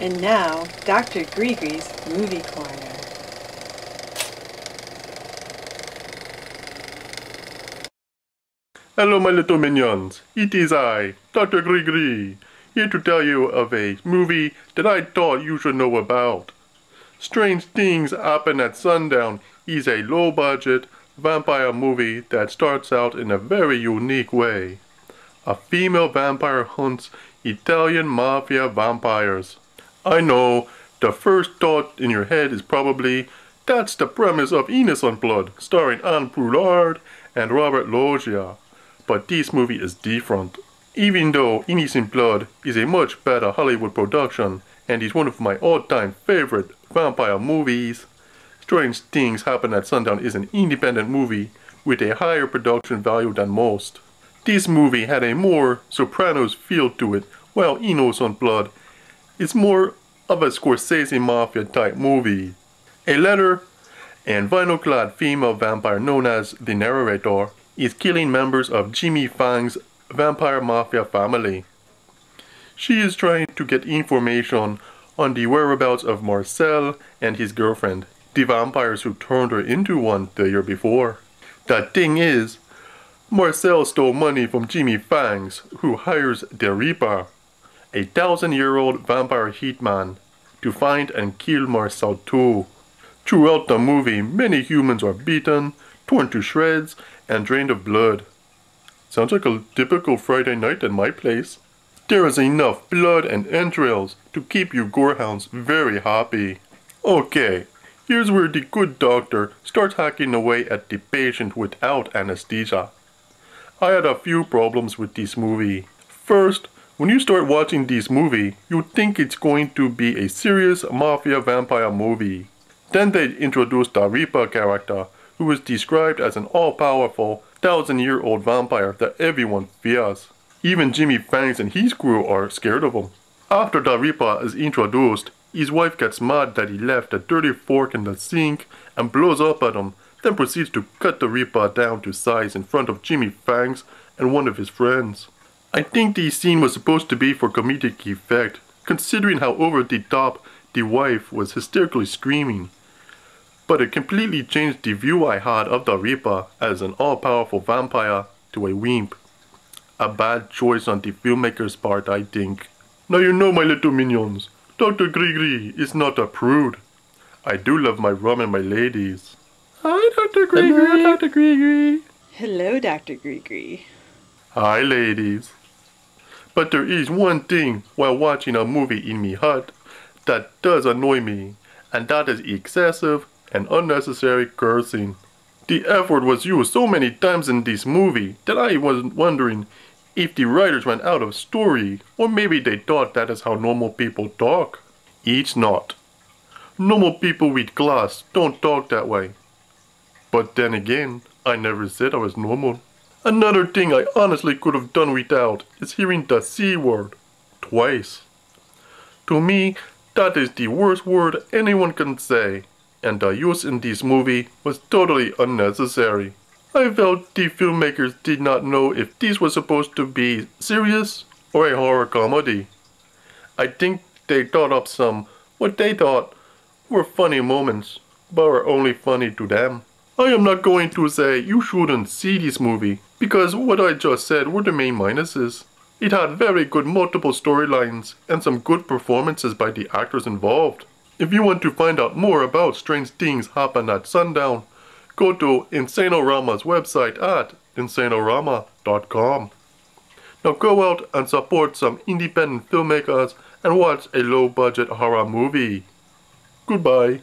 And now, Dr. Grigri's Movie Corner. Hello my little minions, it is I, Dr. Grigri, here to tell you of a movie that I thought you should know about. Strange Things Happen at Sundown is a low-budget vampire movie that starts out in a very unique way. A female vampire hunts Italian mafia vampires. I know, the first thought in your head is probably, that's the premise of Innocent Blood, starring Anne Poulard and Robert Loggia. But this movie is different. Even though Innocent Blood is a much better Hollywood production and is one of my all-time favorite vampire movies, Strange Things Happen at Sundown is an independent movie with a higher production value than most. This movie had a more Sopranos feel to it, while Innocent Blood is more of a Scorsese Mafia type movie. A leather and vinyl-clad female vampire known as the Narrator is killing members of Jimmy Fang's vampire mafia family. She is trying to get information on the whereabouts of Marcel and his girlfriend, the vampires who turned her into one the year before. The thing is, Marcel stole money from Jimmy Fangs, who hires the Reaper, a 1,000-year-old vampire hitman, to find and kill Marcel too. Throughout the movie, many humans are beaten, torn to shreds, and drained of blood. Sounds like a typical Friday night at my place. There is enough blood and entrails to keep you gorehounds very happy. Okay, here's where the good doctor starts hacking away at the patient without anesthesia. I had a few problems with this movie. First, when you start watching this movie, you think it's going to be a serious mafia vampire movie. Then they introduce the Reaper character, who is described as an all-powerful 1,000-year-old vampire that everyone fears. Even Jimmy Fangs and his crew are scared of him. After the Reaper is introduced, his wife gets mad that he left a dirty fork in the sink and blows up at him, then proceeds to cut the Reaper down to size in front of Jimmy Fangs and one of his friends. I think this scene was supposed to be for comedic effect, considering how over the top the wife was hysterically screaming. But it completely changed the view I had of the Reaper as an all-powerful vampire to a wimp. A bad choice on the filmmaker's part, I think. Now you know, my little minions, Dr. Grigri is not a prude. I do love my rum and my ladies. Hi, Dr. Grigri. Hello, Dr. Grigri. Hello, Dr. Grigri. Hi, ladies. But there is one thing while watching a movie in me hut that does annoy me, and that is excessive and unnecessary cursing. The F word was used so many times in this movie that I was wondering if the writers ran out of story, or maybe they thought that is how normal people talk. It's not. Normal people with class don't talk that way. But then again, I never said I was normal. Another thing I honestly could have done without is hearing the C word twice. To me, that is the worst word anyone can say, and the use in this movie was totally unnecessary. I felt the filmmakers did not know if this was supposed to be serious or a horror comedy. I think they thought up some what they thought were funny moments, but were only funny to them. I am not going to say you shouldn't see this movie, because what I just said were the main minuses. It had very good multiple storylines and some good performances by the actors involved. If you want to find out more about Strange Things Happen at Sundown, go to Insanorama's website at insanorama.com. Now go out and support some independent filmmakers and watch a low-budget horror movie. Goodbye.